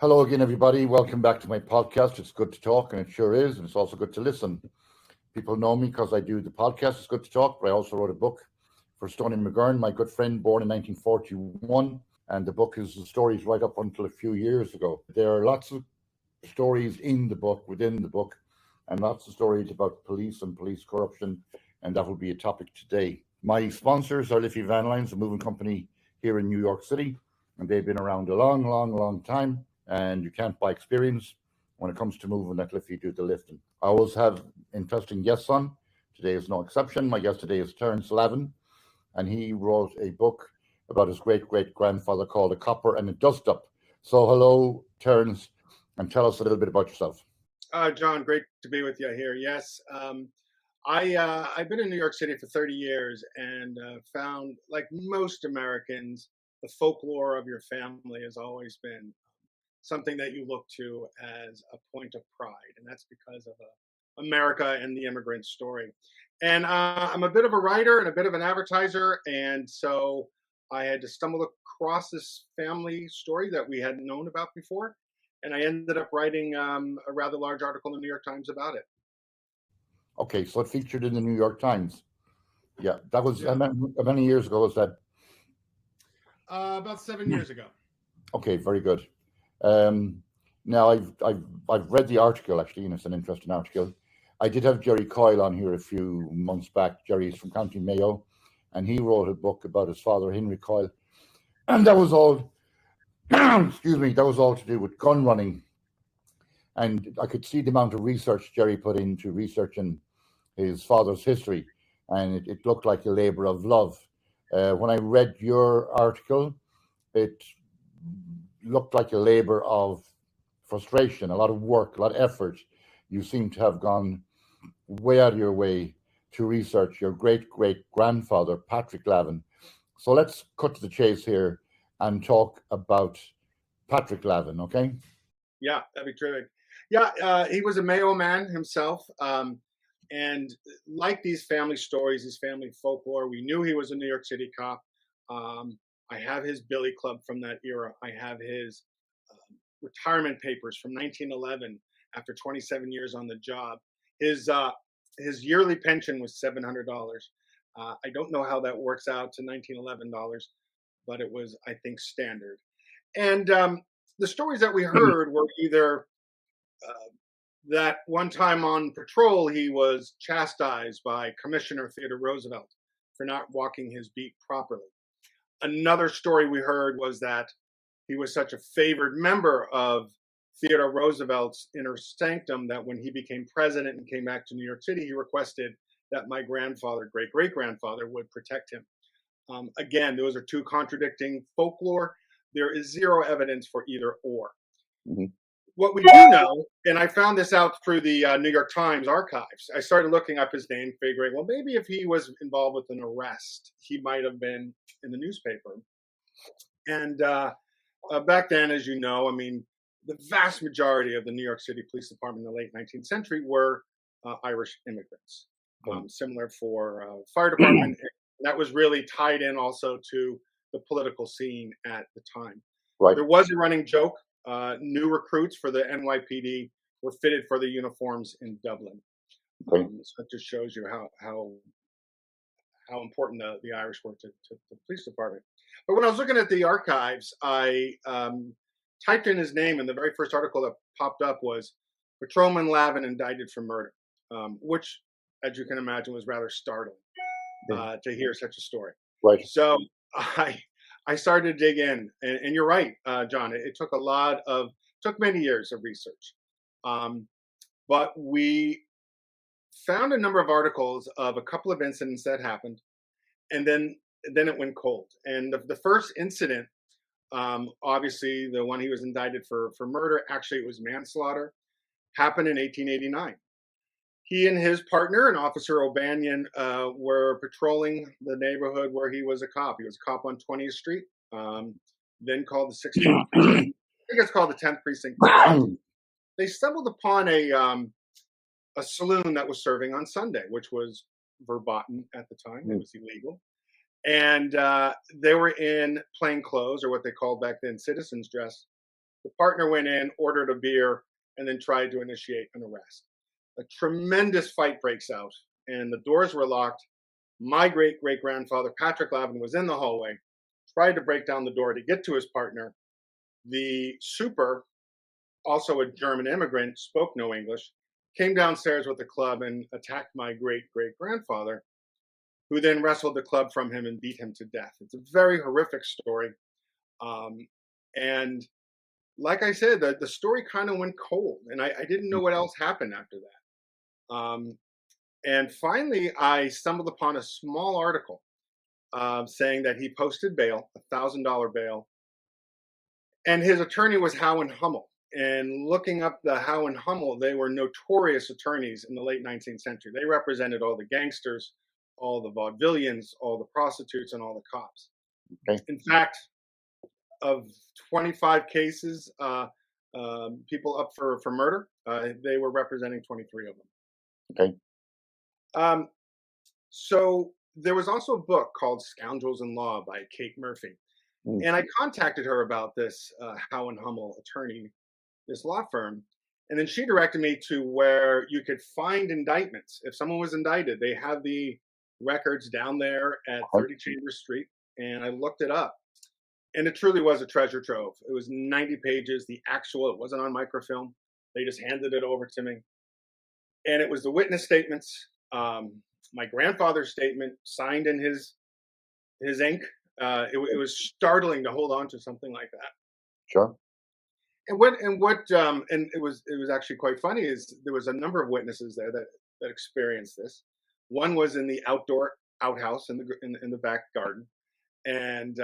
Hello again, everybody. Welcome back to my podcast. It's good to talk, and it sure is, and it's also good to listen. People know me because I do the podcast. It's good to talk, but I also wrote a book for Stoney McGurn, my good friend, born in 1941, and the book is the stories right up until a few years ago. There are lots of stories in the book, within the book, and lots of stories about police and police corruption, and that will be a topic today. My sponsors are Liffey Van Lines, a moving company here in New York City, and they've been around a long time. And you can't buy experience when it comes to moving. Let Liffey do the lifting. I always have interesting guests on. Today is no exception. My guest today is Terrance Lavin, and he wrote a book about his great-great-grandfather called A Copper and a Dust-Up. So hello, Terrance, and tell us a little bit about yourself. John, great to be with you here. Yes, I've been in New York City for 30 years and found, like most Americans, the folklore of your family has always been something that you look to as a point of pride, and that's because of America and the immigrant story. And I'm a bit of a writer and a bit of an advertiser, and so I had to stumble across this family story that we hadn't known about before, and I ended up writing a rather large article in the New York Times about it. Okay, so it featured in the New York Times. Yeah, that was how many years ago was that? About 7 years ago. Okay, very good. Now I've read the article actually, and it's an interesting article. I did have Jerry Coyle on here a few months back. Jerry's from County Mayo, and he wrote a book about his father, Henry Coyle, and that was all. Excuse me, that was all to do with gun running, and I could see the amount of research Jerry put into researching his father's history, and it looked like a labor of love. When I read your article, it looked like a labor of frustration, a lot of work, a lot of effort. You seem to have gone way out of your way to research your great-great-grandfather, Patrick Lavin. So let's cut to the chase here and talk about Patrick Lavin, okay? Yeah, that'd be terrific. Yeah, he was a Mayo man himself. And like these family stories, his family folklore, we knew he was a New York City cop. I have his Billy Club from that era. I have his retirement papers from 1911 after 27 years on the job. His yearly pension was $700. I don't know how that works out to $1911, but it was, I think, standard. And the stories that we heard were either that one time on patrol, he was chastised by Commissioner Theodore Roosevelt for not walking his beat properly. Another story we heard was that he was such a favored member of Theodore Roosevelt's inner sanctum that when he became president and came back to New York City, he requested that my grandfather, great-great-grandfather, would protect him. Again, those are two contradicting folklore. There is zero evidence for either or. Mm-hmm. What we do know, and I found this out through the New York Times archives, I started looking up his name, figuring, well, maybe if he was involved with an arrest, he might have been in the newspaper. And back then, as you know, I mean, the vast majority of the New York City Police Department in the late 19th century were Irish immigrants. Similar for fire department. That was really tied in also to the political scene at the time. Right. There was a running joke. New recruits for the NYPD were fitted for the uniforms in Dublin. So it just shows you how important the Irish were to the police department. But when I was looking at the archives, I typed in his name, and the very first article that popped up was Patrolman Lavin indicted for murder, which, as you can imagine, was rather startling to hear such a story. Right. So I started to dig in, and you're right, John. It took many years of research, but we found a number of articles of a couple of incidents that happened, and then it went cold. And the first incident, obviously the one he was indicted for murder, actually it was manslaughter, happened in 1889. He and his partner, an Officer O'Banion, were patrolling the neighborhood where he was a cop. He was a cop on 20th Street, then called the 16th Precinct. I think it's called the 10th Precinct. They stumbled upon a saloon that was serving on Sunday, which was verboten at the time. It was illegal. And they were in plain clothes, or what they called back then citizen's dress. The partner went in, ordered a beer, and then tried to initiate an arrest. A tremendous fight breaks out, and the doors were locked. My great-great-grandfather, Patrick Lavin, was in the hallway, tried to break down the door to get to his partner. The super, also a German immigrant, spoke no English, came downstairs with the club and attacked my great-great-grandfather, who then wrestled the club from him and beat him to death. It's a very horrific story. And like I said, the story kind of went cold, and I didn't know what else happened after that. And finally, I stumbled upon a small article saying that he posted bail, $1,000 bail, and his attorney was Howe and Hummel. And looking up the Howe and Hummel, they were notorious attorneys in the late 19th century. They represented all the gangsters, all the vaudevillians, all the prostitutes, and all the cops. Okay. In fact, of 25 cases, people up for murder, they were representing 23 of them. Okay. So there was also a book called Scoundrels in Law by Kate Murphy. And I contacted her about this Howe and Hummel attorney, this law firm. And then she directed me to where you could find indictments. If someone was indicted, they have the records down there at 30 Chambers Street. And I looked it up. And it truly was a treasure trove. It was 90 pages, the actual, it wasn't on microfilm. They just handed it over to me. And it was the witness statements, my grandfather's statement signed in his ink. It was startling to hold on to something like that. Sure. And it was actually quite funny is there was a number of witnesses there that experienced this. One was in the outdoor outhouse in the back garden, and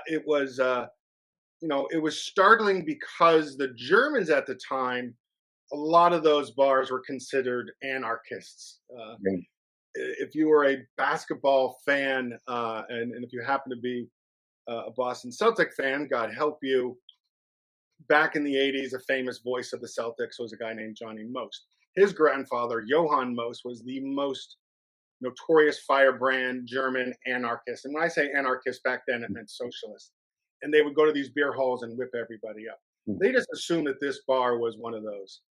it was it was startling because the Germans at the time, a lot of those bars were considered anarchists. If you were a basketball fan, and if you happen to be a Boston Celtic fan, God help you, back in the 80s, a famous voice of the Celtics was a guy named Johnny Most. His grandfather, Johann Most, was the most notorious firebrand German anarchist. And when I say anarchist back then, it meant socialist. And they would go to these beer halls and whip everybody up. They just assumed that this bar was one of those.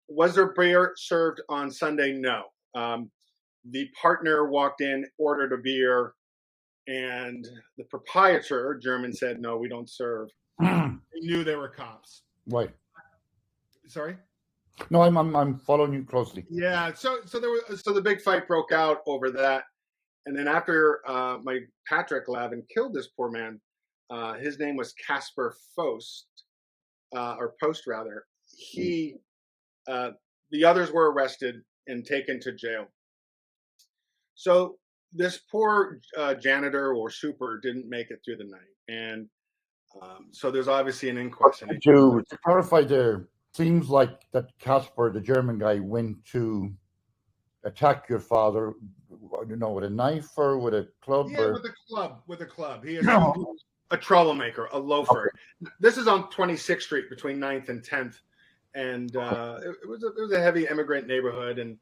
Was there beer served on Sunday? No. The partner walked in, ordered a beer, and the proprietor, German, said, "No, we don't serve." He knew they were cops. Right. Sorry? No, I'm following you closely. Yeah. So the big fight broke out over that, and then after my Patrick Lavin killed this poor man, his name was Casper Post. He, the others were arrested and taken to jail. So this poor janitor or super didn't make it through the night, and so there's obviously an inquest. To clarify there, seems like that Casper, the German guy, went to attack your father, with a knife or with a club? Yeah, with a club. He is a troublemaker, a loafer. Okay. This is on 26th Street between 9th and 10th, and it was a heavy immigrant neighborhood, and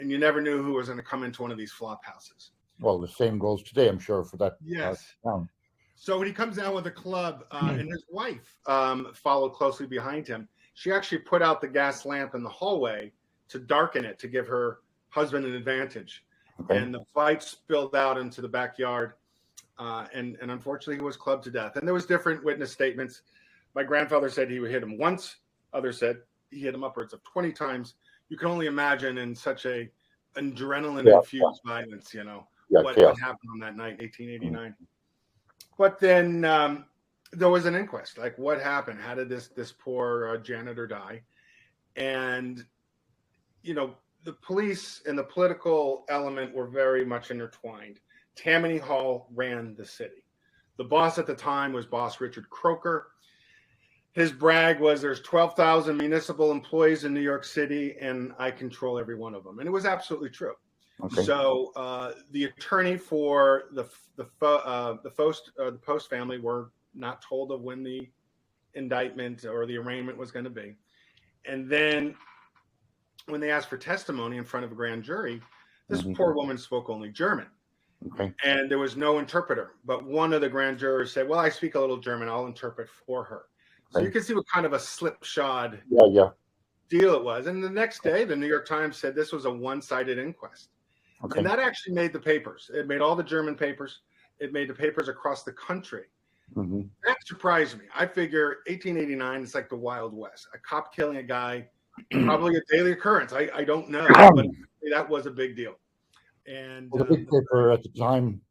you never knew who was going to come into one of these flop houses. Well, the same goes today, I'm sure, for that. Yes. So when he comes down with a club, and his wife followed closely behind him, she actually put out the gas lamp in the hallway to darken it to give her husband an advantage. Okay. And the fight spilled out into the backyard, and unfortunately he was clubbed to death. And there was different witness statements. My grandfather said he would hit him once. Others said he hit him upwards of 20 times. You can only imagine in such a adrenaline-infused violence, what happened on that night, 1889. But then there was an inquest. Like, what happened? How did this poor janitor die? And, the police and the political element were very much intertwined. Tammany Hall ran the city. The boss at the time was Boss Richard Croker. His brag was, there's 12,000 municipal employees in New York City, and I control every one of them. And it was absolutely true. Okay. So the attorney for the Post family were not told of when the indictment or the arraignment was going to be. And then when they asked for testimony in front of a grand jury, this poor woman spoke only German. Okay. And there was no interpreter. But one of the grand jurors said, "Well, I speak a little German. I'll interpret for her." So you Okay. can see what kind of a slipshod Yeah, yeah. deal it was. And the next day, the New York Times said this was a one-sided inquest. And Okay. that actually made the papers. It made all the German papers. It made the papers across the country. Hmm. That surprised me. I figure 1889 is like the Wild West. A cop killing a guy, probably a daily occurrence. I don't know, but that was a big deal. And Well, the big paper at the time,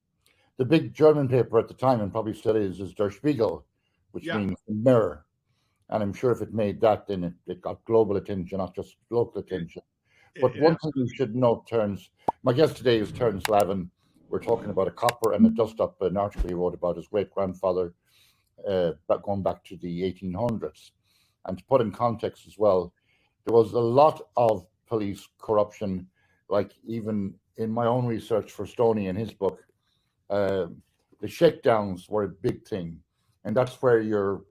the big German paper at the time, and probably still is Der Spiegel, which yeah, means mirror. And I'm sure if it made that, then it got global attention, not just local it, attention. But it one thing absolutely. you should note, Terrance, my guest today is Terrance Lavin. We're talking about a copper and a dust up, an article he wrote about his great grandfather, going back to the 1800s. And to put in context as well, there was a lot of police corruption, like even in my own research for Stoney in his book, uh, the shakedowns were a big thing. And that's where your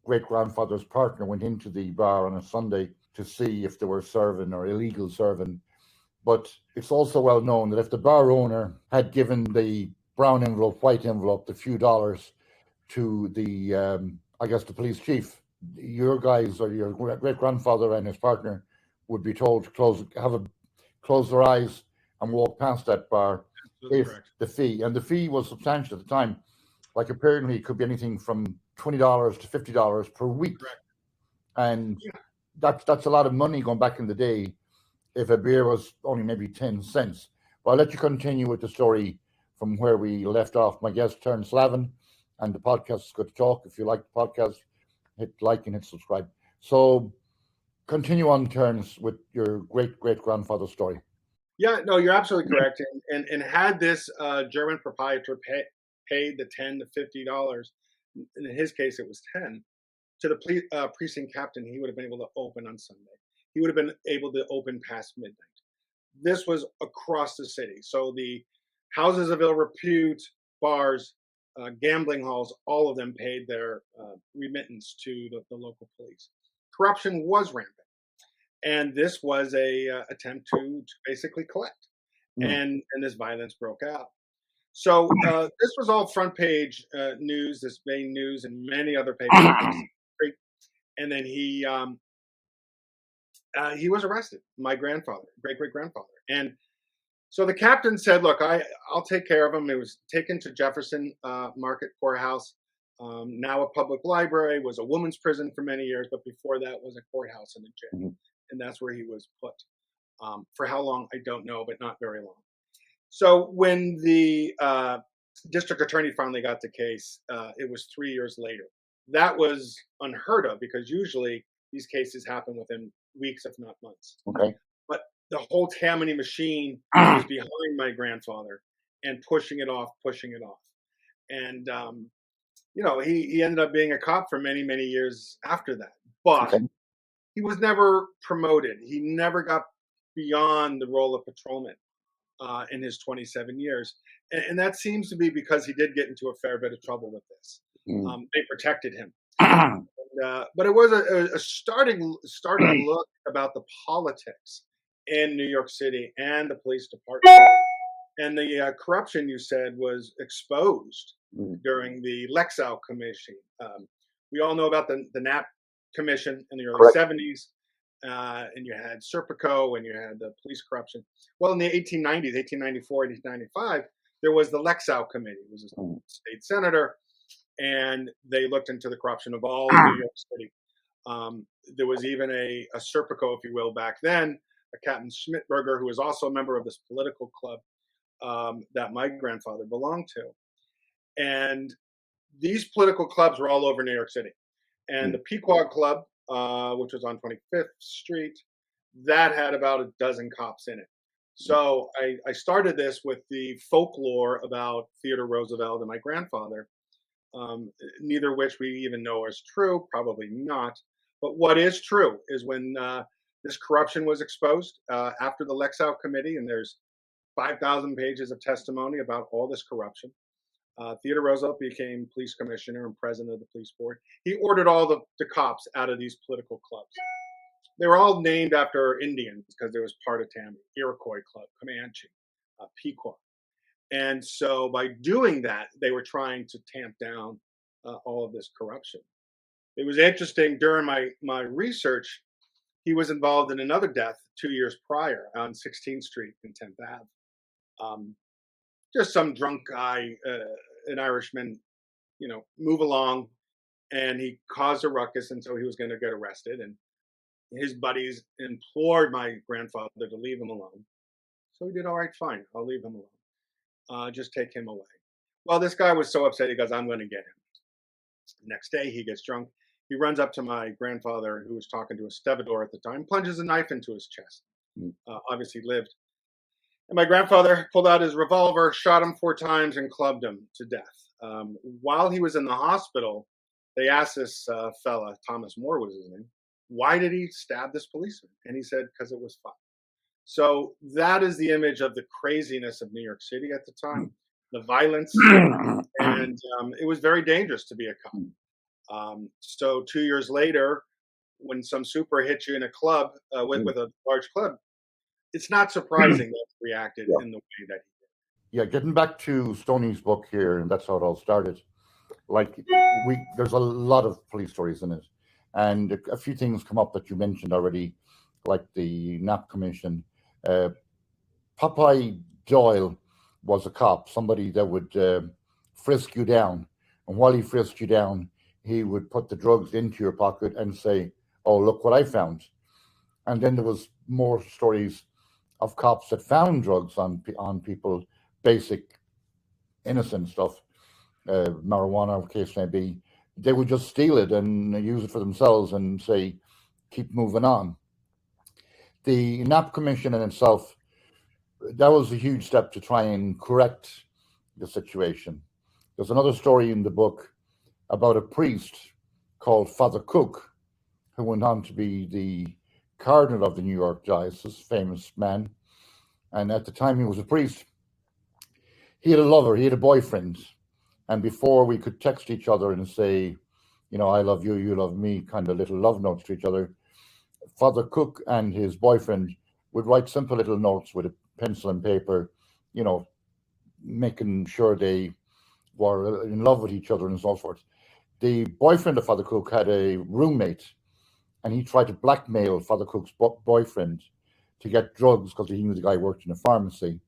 great grandfather's partner went into the bar on a Sunday to see if they were serving or illegal serving. But it's also well known that if the bar owner had given the brown envelope, white envelope, the few dollars to the, I guess, the police chief, your guys or your great grandfather and his partner would be told to close their eyes and walk past that bar Absolutely if correct. the fee was substantial at the time. Like apparently it could be anything from $20 to $50 per week, Correct. and Yeah. that's a lot of money going back in the day. If a beer was only maybe 10 cents, but I'll let you continue with the story from where we left off. My guest Terrance Lavin, and the podcast is Good to Talk. If you like the podcast, hit like and hit subscribe. So continue on, Terrance, with your great great grandfather's story. Yeah, no, you're absolutely correct. And had this German proprietor paid the $10 to $50, in his case it was 10, to the precinct captain, he would have been able to open on Sunday. He would have been able to open past midnight. This was across the city. So the houses of ill repute, bars, gambling halls, all of them paid their remittance to the local police. Corruption was rampant. And this was a attempt to basically collect. Mm. And this violence broke out. So this was all front page news, this main news, and many other papers across the country. And then he was arrested. My grandfather, great great grandfather, and so the captain said, "Look, I'll take care of him." It was taken to Jefferson Market Courthouse, now a public library, was a woman's prison for many years, but before that was a courthouse and a jail, Mhm. and that's where he was put. For how long, I don't know, but not very long. So when the district attorney finally got the case, it was 3 years later. That was unheard of because usually these cases happen within weeks, if not months. Okay. But the whole Tammany machine was behind my grandfather and pushing it off, pushing it off. And, he ended up being a cop for many, many years after that. But Okay. he was never promoted. He never got beyond the role of patrolman in his 27 years. And that seems to be because he did get into a fair bit of trouble with this. Mm. They protected him. But it was a starting look about the politics in New York City and the police department. And the corruption, you said, was exposed Mm. during the Lexow Commission. We all know about the Knapp Commission in the early Correct. 70s, and you had Serpico and you had the police corruption. Well, in the 1890s, 1894, 1895, there was the Lexow Committee. It was a Mm. state senator, and they looked into the corruption of all of New York City. There was even a Serpico, if you will, back then, a Captain Schmidberger, who was also a member of this political club that my grandfather belonged to. And these political clubs were all over New York City. And the Pequod Club, which was on 25th Street, that had about a dozen cops in it. So I started this with the folklore about Theodore Roosevelt and my grandfather, neither of which we even know is true, probably not. But what is true is when this corruption was exposed after the Lexow Committee, and there's 5,000 pages of testimony about all this corruption. Theodore Roosevelt became police commissioner and president of the police board. He ordered all the cops out of these political clubs. They were all named after Indians because there was part of Tammany, Iroquois Club, Comanche, Pequot. And so by doing that, they were trying to tamp down all of this corruption. It was interesting during my research. He was involved in another death 2 years prior on 16th Street in 10th Ave. Um, just some drunk guy, an Irishman, move along, and he caused a ruckus, and so he was going to get arrested. And his buddies implored my grandfather to leave him alone. So he did, all right, fine, I'll leave him alone. Just take him away. Well, this guy was so upset, he goes, I'm going to get him. Next day, he gets drunk. He runs up to my grandfather, who was talking to a stevedore at the time, plunges a knife into his chest. Obviously lived. And my grandfather pulled out his revolver, shot him 4 times, and clubbed him to death. While he was in the hospital, they asked this fella, Thomas Moore was his name, why did he stab this policeman? And he said, because it was fun. So that is the image of the craziness of New York City at the time, the violence, and it was very dangerous to be a cop. So 2 years later, when some super hits you in a club with a large club, it's not surprising that he reacted in the way that he did. Yeah, getting back to Stoney's book here, and that's how it all started. Like there's a lot of police stories in it, and a few things come up that you mentioned already, like the Knapp Commission. Popeye Doyle was a cop, somebody that would frisk you down, and while he frisked you down, he would put the drugs into your pocket and say, "Oh, look what I found." And then there was more stories of cops that found drugs on people, basic innocent stuff, marijuana, case may be. They would just steal it and use it for themselves and say, keep moving on. The Knapp Commission in itself, that was a huge step to try and correct the situation. There's another story in the book about a priest called Father Cook, who went on to be the cardinal of the New York Diocese, famous man. And at the time he was a priest, he had a lover, he had a boyfriend. And before we could text each other and say, I love you, you love me, kind of little love notes to each other, Father Cook and his boyfriend would write simple little notes with a pencil and paper, making sure they were in love with each other and so forth. The boyfriend of Father Cook had a roommate, and he tried to blackmail Father Cook's boyfriend to get drugs because he knew the guy worked in a pharmacy.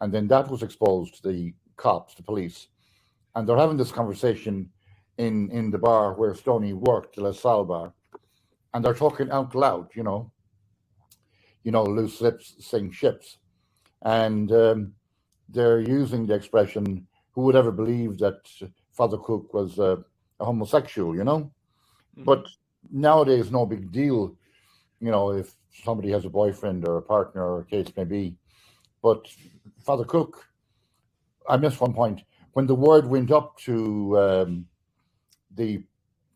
And then that was exposed to the cops, the police. And they're having this conversation in the bar where Stoney worked, the La Salle bar. And they're talking out loud, loose lips sink ships. And they're using the expression, who would ever believe that Father Cook was a homosexual, Mm-hmm. But nowadays, no big deal, if somebody has a boyfriend or a partner or a case may be. But Father Cook, I missed one point. When the word went up to the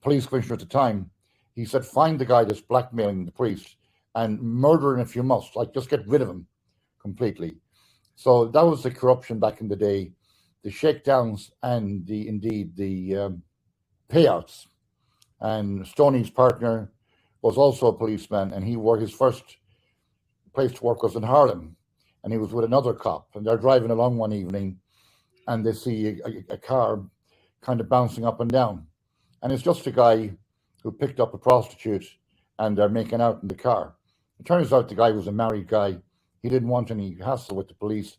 police commissioner at the time, he said, find the guy that's blackmailing the priest and murder him if you must, like just get rid of him completely. So that was the corruption back in the day, the shakedowns and the payouts. And Stoney's partner was also a policeman, and his first place to work was in Harlem, and he was with another cop, and they're driving along one evening, and they see a car kind of bouncing up and down, and it's just a guy who picked up a prostitute, and they're making out in the car. It turns out the guy was a married guy. He didn't want any hassle with the police,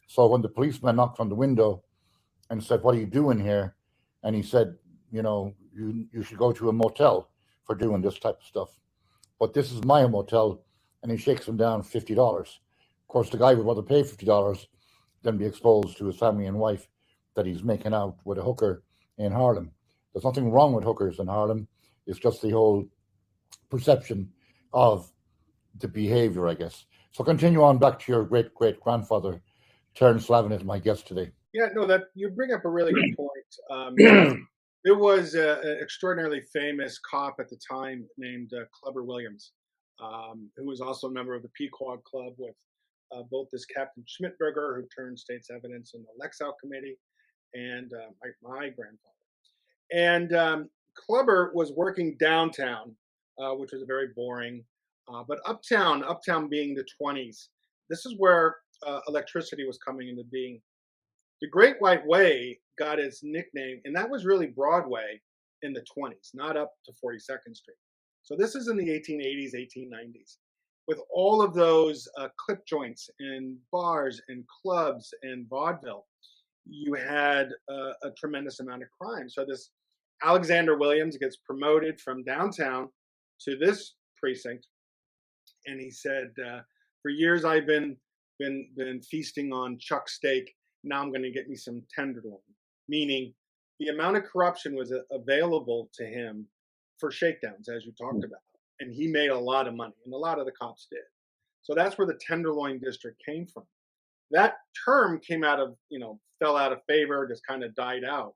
so when the policeman knocked on the window and said, "What are you doing here?" and he said, you should go to a motel for doing this type of stuff, but this is my motel, and he shakes him down $50. Of course, the guy would rather pay $50 than be exposed to his family and wife that he's making out with a hooker in Harlem. There's nothing wrong with hookers in Harlem. It's just the whole perception of the behavior, I guess. So continue on back to your great-great-grandfather. Terrance Lavin is my guest today. Yeah, no, that you bring up a really good point. There was an extraordinarily famous cop at the time named Clubber Williams, who was also a member of the Pequod Club with both this Captain Schmidberger, who turned state's evidence in the Lexow Committee, and my grandfather. And Clubber was working downtown, which was very boring, but uptown being the 20s, this is where electricity was coming into being. The Great White Way got its nickname, and that was really Broadway in the 20s, not up to 42nd Street. So this is in the 1880s, 1890s, with all of those clip joints and bars and clubs and vaudeville. You had a tremendous amount of crime. So this Alexander Williams gets promoted from downtown to this precinct, and he said, "For years I've been feasting on chuck steak. Now I'm going to get me some tenderloin." Meaning, the amount of corruption was available to him for shakedowns, as you talked about, and he made a lot of money, and a lot of the cops did. So that's where the Tenderloin district came from. That term came out of, fell out of favor, just kind of died out.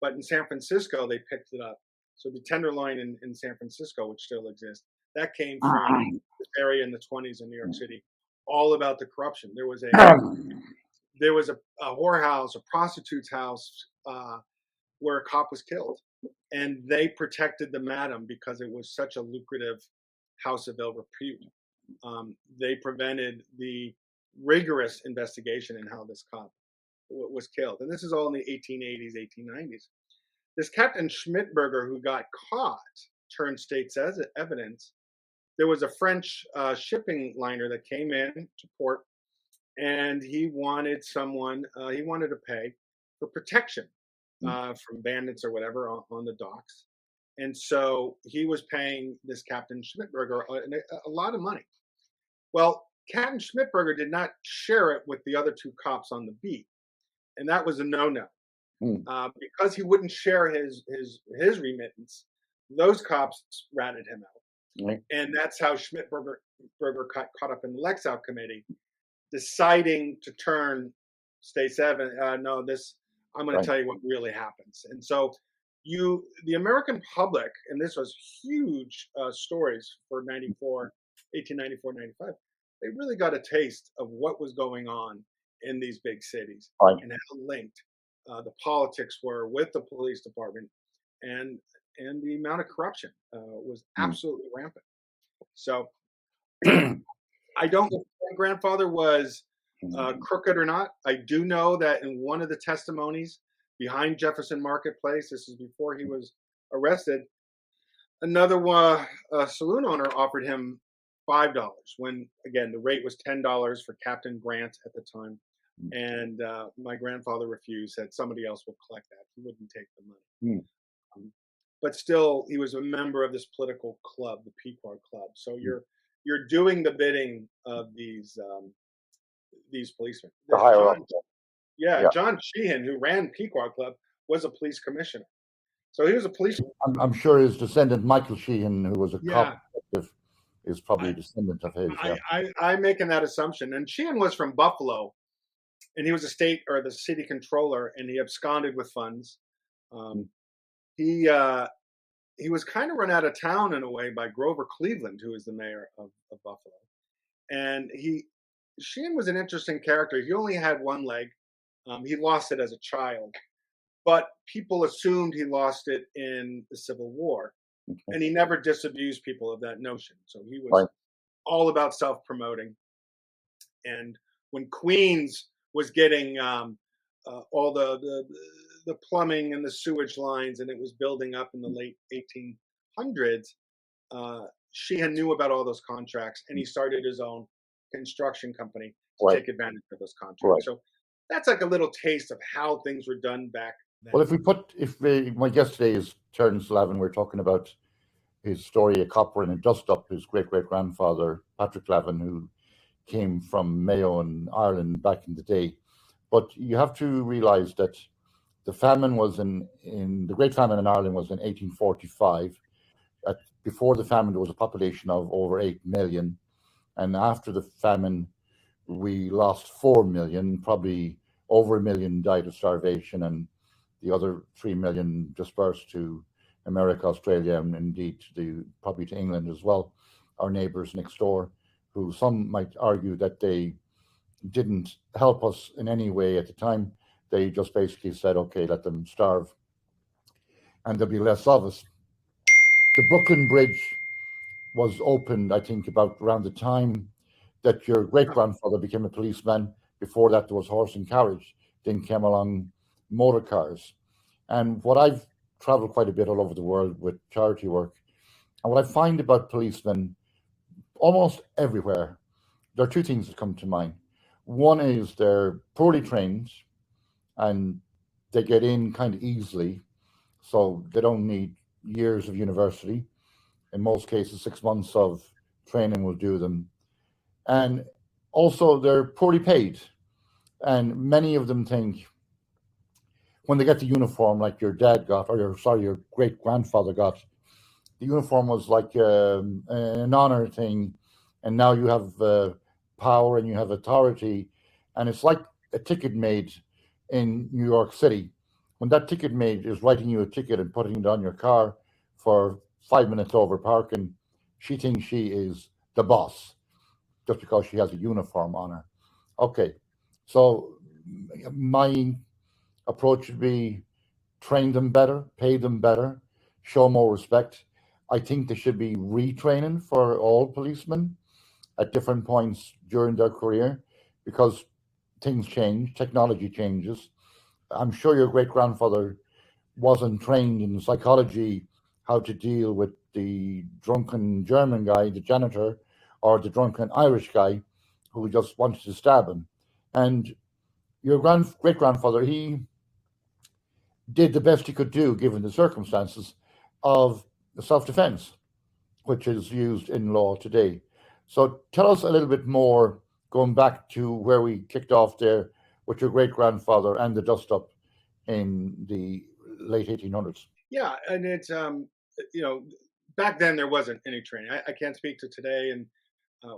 But in San Francisco, they picked it up. So the Tenderloin in San Francisco, which still exists, that came from this area in the 20s in New York City, all about the corruption. There was a whorehouse, a prostitute's house, where a cop was killed, and they protected the madam because it was such a lucrative house of ill repute. They prevented the rigorous investigation in how this cop was killed. And this is all in the 1880s, 1890s. This Captain Schmidberger, who got caught, turned state's evidence. There was a French shipping liner that came in to port, and he wanted to pay for protection from bandits or whatever on the docks. And so he was paying this Captain Schmidberger a lot of money. Well, Captain Schmidberger did not share it with the other two cops on the beat, and that was a no-no. Because he wouldn't share his remittance, those cops ratted him out. Right. And that's how Schmidberger got caught up in the Lexout committee, deciding to turn state's evidence. I'm going to tell you what really happens. And so the American public, and this was huge stories for 1894, 95, they really got a taste of what was going on in these big cities and how linked the politics were with the police department, and the amount of corruption was absolutely rampant. So I don't know if my grandfather was crooked or not. I do know that in one of the testimonies behind Jefferson Marketplace, this is before he was arrested, another saloon owner offered him $5 when, again, the rate was $10 for Captain Grant at the time. And my grandfather refused, said somebody else will collect that. He wouldn't take the money. But still, he was a member of this political club, the Pequod Club. So you're doing the bidding of these policemen. John Sheehan, who ran Pequod Club, was a police commissioner. So he was a policeman. I'm sure his descendant, Michael Sheehan, who was a cop, is probably a descendant of his. I'm making that assumption. And Sheehan was from Buffalo, and he was the city controller, and he absconded with funds. He was kind of run out of town in a way by Grover Cleveland, who is the mayor of Buffalo. And Sheehan was an interesting character. He only had one leg. He lost it as a child, but people assumed he lost it in the Civil War. Okay. And he never disabused people of that notion. So he was all about self-promoting. And when Queens was getting all the plumbing and the sewage lines, and it was building up in the late 1800s, Sheehan knew about all those contracts, and he started his own construction company to take advantage of those contracts. So that's like a little taste of how things were done back then. Well, my guest today is Terrance Lavin. We're talking about his story, A Copper and a Dust-Up, his great-great-grandfather, Patrick Lavin, who came from Mayo in Ireland back in the day. But you have to realize that the famine was the Great Famine in Ireland was in 1845. Before the famine, there was a population of over 8 million. And after the famine, we lost 4 million, probably over 1 million died of starvation, and the other 3 million dispersed to America, Australia, and indeed probably to England as well, our neighbours next door, who some might argue that they didn't help us in any way at the time. They just basically said, okay, let them starve, and there'll be less of us. The Brooklyn Bridge was opened, I think, about around the time that your great-grandfather became a policeman. Before that, there was horse and carriage. Then came along motor cars. And what I've travel quite a bit all over the world with charity work. And what I find about policemen almost everywhere, there are two things that come to mind. One is they're poorly trained and they get in kind of easily, so they don't need years of university. In most cases, 6 months of training will do them. And also, they're poorly paid. And many of them think when they get the uniform, like your dad got, or your great grandfather got, the uniform was like an honor thing, and now you have power and you have authority, and it's like a ticket maid in New York City. When that ticket maid is writing you a ticket and putting it on your car for 5 minutes over parking, she thinks she is the boss just because she has a uniform on her. Okay, so my approach would be train them better, pay them better, show more respect. I think there should be retraining for all policemen at different points during their career because things change, technology changes. I'm sure your great grandfather wasn't trained in psychology, how to deal with the drunken German guy, the janitor, or the drunken Irish guy who just wanted to stab him. And your great grandfather, he did the best he could do given the circumstances of self-defense, which is used in law today. So tell us a little bit more, going back to where we kicked off there with your great grandfather and the dust up in the late 1800s. Yeah, and it's back then there wasn't any training. I can't speak to today and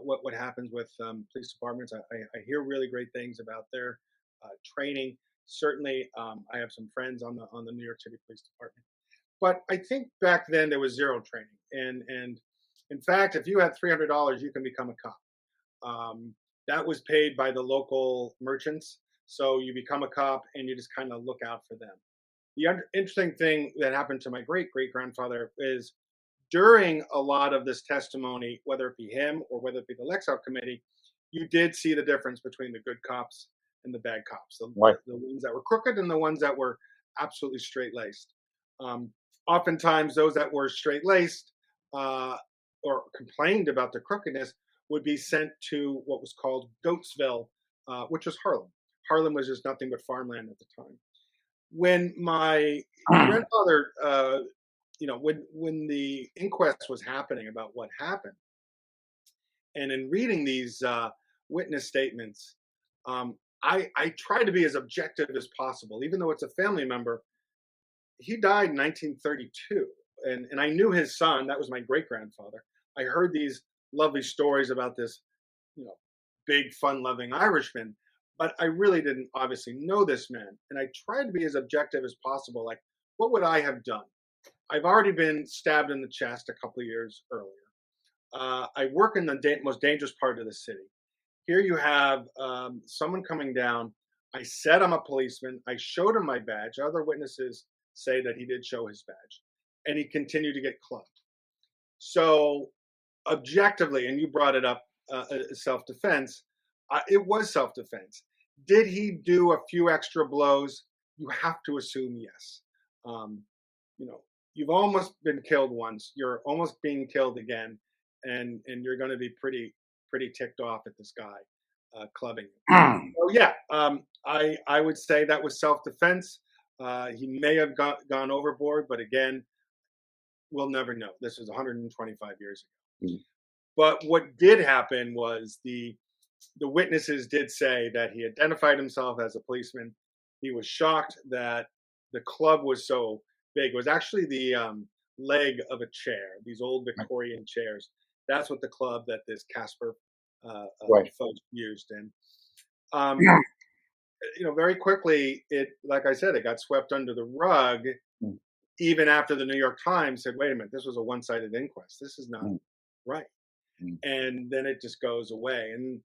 what happens with police departments. I hear really great things about their training. Certainly, I have some friends on the New York City Police Department, but I think back then there was zero training, and in fact, if you had $300, you can become a cop. That was paid by the local merchants, so you become a cop and you just kind of look out for them. The interesting thing that happened to my great great grandfather is during a lot of this testimony, whether it be him or whether it be the Lexout committee, you did see the difference between the good cops and the bad cops, Right. the ones that were crooked and the ones that were absolutely straight laced. Oftentimes, those that were straight laced or complained about the crookedness would be sent to what was called Goatsville, which was Harlem. Harlem was just nothing but farmland at the time. When my grandfather, when the inquest was happening about what happened, and in reading these witness statements, I try to be as objective as possible, even though it's a family member. He died in 1932, and I knew his son. That was my great grandfather. I heard these lovely stories about this, big, fun-loving Irishman, but I really didn't obviously know this man. And I tried to be as objective as possible. Like, what would I have done? I've already been stabbed in the chest a couple of years earlier. I work in the most dangerous part of the city. Here you have someone coming down. I said I'm a policeman. I showed him my badge. Other witnesses say that he did show his badge, and he continued to get clubbed. So objectively, and you brought it up, self-defense, it was self-defense. Did he do a few extra blows? You have to assume yes. You've almost been killed once. You're almost being killed again, and you're going to be pretty ticked off at this guy clubbing you. So yeah, I would say that was self-defense. He may have gone overboard, but again, we'll never know. This was 125 years ago. But what did happen was the witnesses did say that he identified himself as a policeman. He was shocked that the club was so big. It was actually the leg of a chair, these old Victorian chairs. That's what the club that this Casper folks used. And very quickly, like I said, it got swept under the rug. Even after the New York Times said, "Wait a minute, this was a one-sided inquest. This is not right." And then it just goes away. And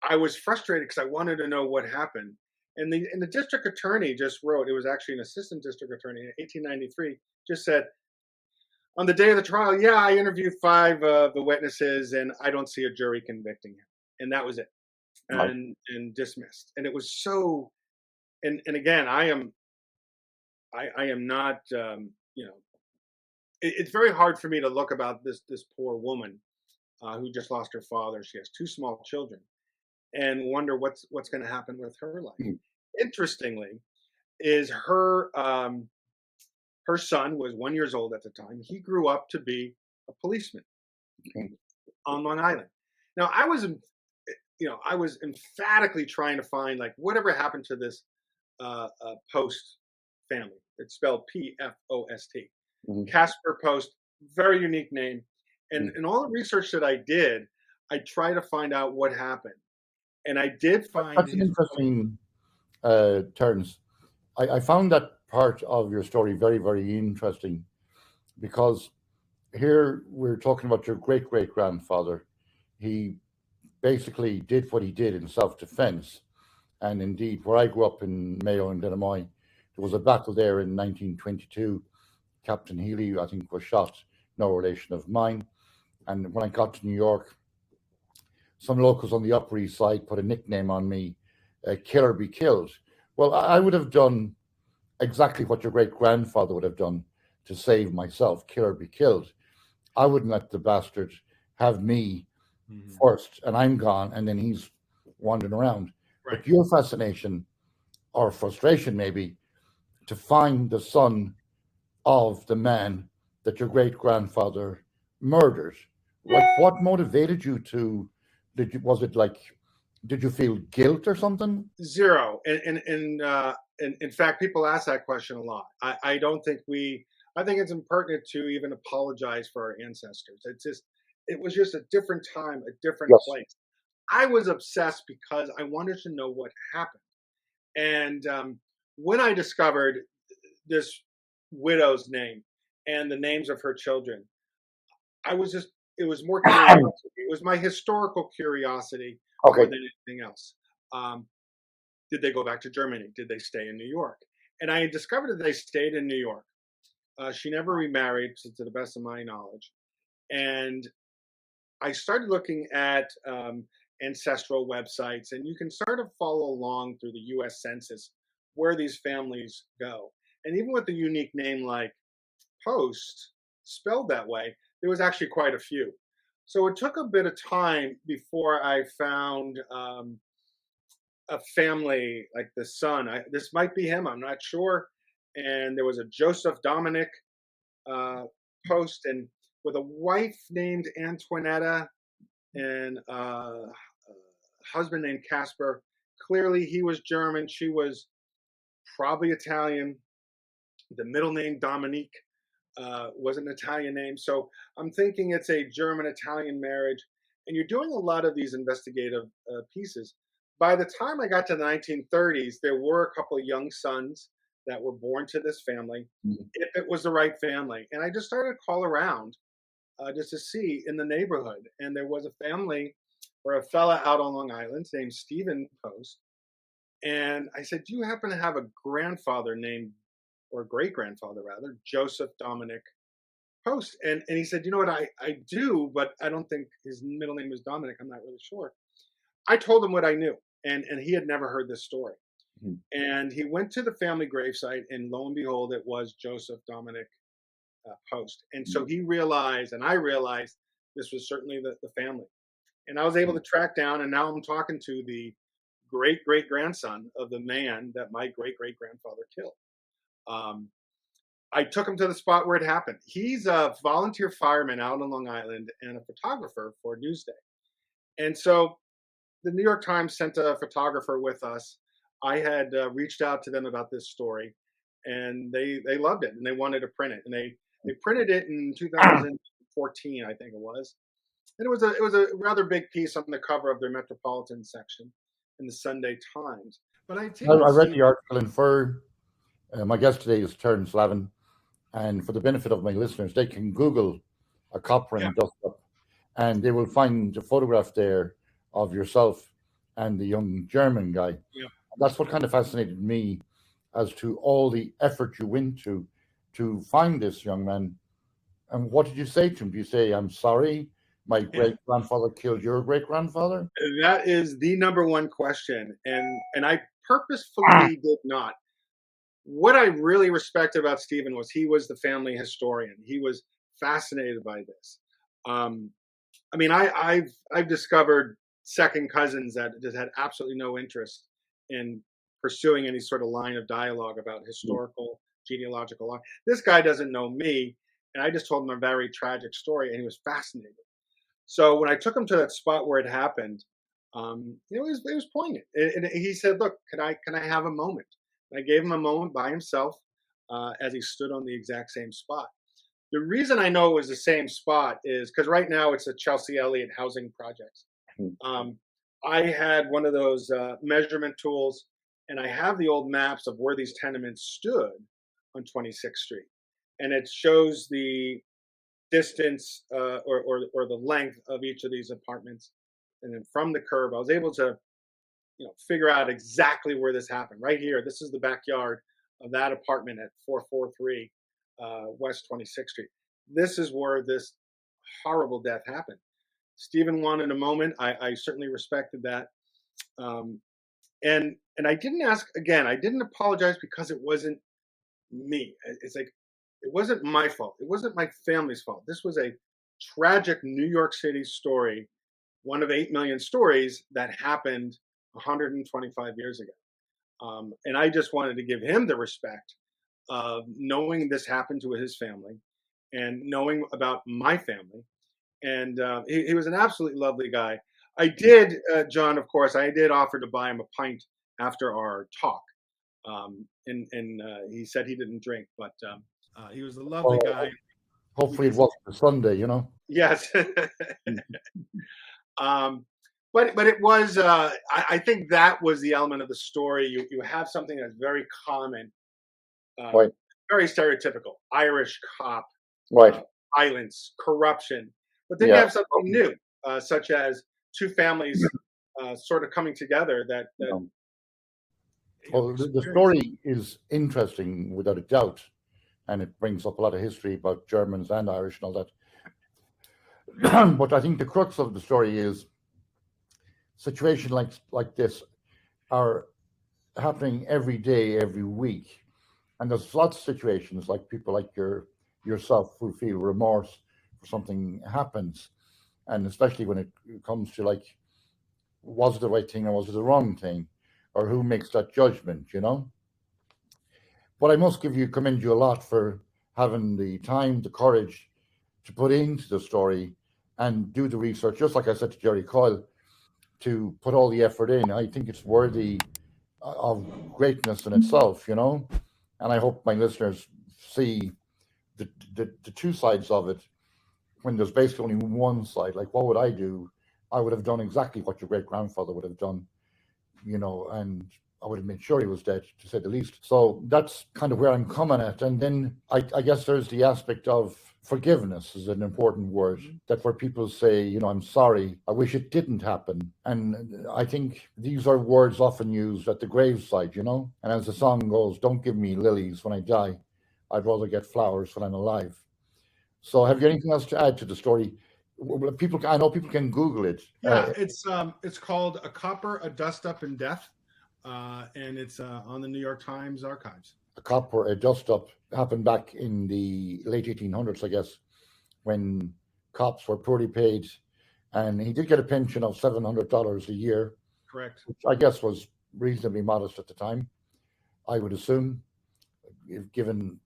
I was frustrated because I wanted to know what happened. And the district attorney just wrote, it was actually an assistant district attorney in 1893, just said, on the day of the trial, yeah, I interviewed 5 of the witnesses and I don't see a jury convicting him. And that was it. And dismissed. And it was so, and again, I am I am not, it's very hard for me to look about this poor woman who just lost her father. She has two small children, and wonder what's going to happen with her life. Mm. Interestingly, is her son was 1 year old at the time. He grew up to be a policeman Okay. on Long Island. Now, I was emphatically trying to find like whatever happened to this Post family. It's spelled Pfost. Mhm. Casper Post, very unique name. And Mm. in all the research that I did, I tried to find out what happened. And I did find That's an his. interesting turns. I found that part of your story very, very interesting because here we're talking about your great great grandfather. He basically did what he did in self defense. And indeed, where I grew up in Mayo and Denamoy, there was a battle there in 1922. Captain Healy, I think, was shot, no relation of mine. And when I got to New York, some locals on the Upper East Side put a nickname on me, Kill or Be Killed. Well, I would have done exactly what your great grandfather would have done to save myself, kill or be killed. I wouldn't let the bastard have me Mhm. first and I'm gone and then he's wandering around. Right. But your fascination or frustration maybe to find the son of the man that your great grandfather murdered. What motivated you to was it like did you feel guilt or something? Zero. And in fact, people ask that question a lot. I don't think I think it's impertinent to even apologize for our ancestors. It was just a different time, a different Yes. place. I was obsessed because I wanted to know what happened. And when I discovered this widow's name and the names of her children, it was more curiosity. It was my historical curiosity more Okay. than anything else. Um, did they go back to Germany? Did they stay in New York? And I discovered that they stayed in New York. She never remarried, to the best of my knowledge. And I started looking at ancestral websites, and you can sort of follow along through the U.S. Census where these families go. And even with a unique name like Post, spelled that way, there was actually quite a few. So it took a bit of time before I found a family like the son. This might be him. I'm not sure. And there was a Joseph Dominic Post, and with a wife named Antoinetta and a husband named Casper. Clearly, he was German. She was probably Italian. The middle name Dominique was an Italian name. So I'm thinking it's a German Italian marriage. And you're doing a lot of these investigative pieces. By the time I got to the 1930s, there were a couple of young sons that were born to this family, Mhm. if it was the right family. And I just started to call around just to see in the neighborhood. And there was a family or a fella out on Long Island named Stephen Post. And I said, do you happen to have a grandfather named, or great grandfather rather, Joseph Dominic Post? And he said, you know what, I do, but I don't think his middle name is Dominic. I'm not really sure. I told him what I knew, and he had never heard this story. Mhm. And he went to the family gravesite, and lo and behold, it was Joseph Dominic Post. And so he realized, and I realized, this was certainly the family. And I was able to track down, and now I'm talking to the great great grandson of the man that my great great grandfather killed. Um, I took him to the spot where it happened. He's a volunteer fireman out on Long Island and a photographer for Newsday. And so the New York Times sent a photographer with us. I had reached out to them about this story, and they loved it and they wanted to print it. And they printed it in 2014, I think it was. And it was a rather big piece on the cover of their Metropolitan section in the Sunday Times. But I I, taken I read Steve. the article and for my guest today is Terrance Lavin. And for the benefit of my listeners, they can Google a copper Yeah, and dust up and they will find a photograph there of yourself and the young German guy. yeah. That's what kind of fascinated me as to all the effort you went to find this young man. And what did you say to him? Do you say, I'm sorry, my great grandfather killed your great grandfather? That is the number one question, and I purposefully did not. what I really respected about Stephen was he was the family historian. He was fascinated by this. Um, I mean, I've discovered second cousins that just had absolutely no interest in pursuing any sort of line of dialogue about historical genealogical line. This guy doesn't know me, and I just told him a very tragic story, and he was fascinated. So when I took him to that spot where it happened, it was poignant. And he said, "Look, can I have a moment?" And I gave him a moment by himself as he stood on the exact same spot. The reason I know it was the same spot is because right now it's a Chelsea Elliott housing project. Um, I had one of those measurement tools, and I have the old maps of where these tenements stood on 26th Street, and it shows the distance or the length of each of these apartments, and then from the curb, I was able to figure out exactly where this happened. Right here, this is the backyard of that apartment at 443 West 26th Street. This is where this horrible death happened. Stephen wanted a moment. I certainly respected that. Um, and I didn't ask again. I didn't apologize because it wasn't me. It's like it wasn't my fault. It wasn't my family's fault. This was a tragic New York City story, one of 8 million stories that happened 125 years ago. And I just wanted to give him the respect of knowing this happened to his family and knowing about my family. And he was an absolutely lovely guy. I did, John, of course, I did offer to buy him a pint after our talk. And he said he didn't drink, but he was a lovely guy. Hopefully it wasn't a Sunday, Yes. But it was, I think that was the element of the story. You have something that's very common, Right. very stereotypical, Irish cop, Right. violence, corruption. But then you have something new, such as two families sort of coming together that Well, the story is interesting without a doubt, and it brings up a lot of history about Germans and Irish and all that. But I think the crux of the story is situations like this are happening every day, every week, and there's lots of situations like people like yourself who feel remorse for something happens, and especially when it comes to like, was it the right thing or was it the wrong thing, or who makes that judgment, But I must commend you a lot for having the time, the courage to put into the story and do the research, just like I said to Jerry Coyle, to put all the effort in. I think it's worthy of greatness in itself, and I hope my listeners see the two sides of it when there's basically only one side. Like, what would I do? I would have done exactly what your great grandfather would have done, and I would have made sure he was dead, to say the least. So that's kind of where I'm coming at. And then I guess there's the aspect of forgiveness is an important word, that where people say, I'm sorry, I wish it didn't happen. And I think these are words often used at the graveside, And as the song goes, don't give me lilies when I die. I'd rather get flowers when I'm alive. So have you anything else to add to the story? I know people can Google it. Yeah, it's called A Copper, a Dust Up in Death. And it's on the New York Times archives. A copper, a dust up happened back in the late 1800s, I guess, when cops were poorly paid, and he did get a pension of $700 a year. Correct. Which I guess was reasonably modest at the time, I would assume, given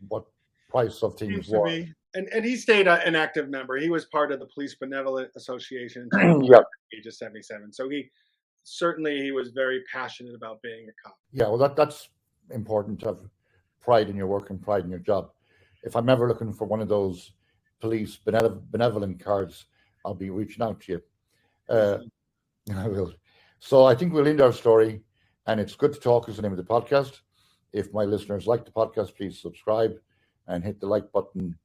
what price of things were. And he stayed an active member. He was part of the Police Benevolent Association until the age of 77. So he was very passionate about being a cop. Yeah, well, that's important to have pride in your work and pride in your job. If I'm ever looking for one of those police benevolent cards, I'll be reaching out to you. I will. So I think we'll end our story, and It's Good to Talk is the name of the podcast. If my listeners like the podcast, please subscribe and hit the like button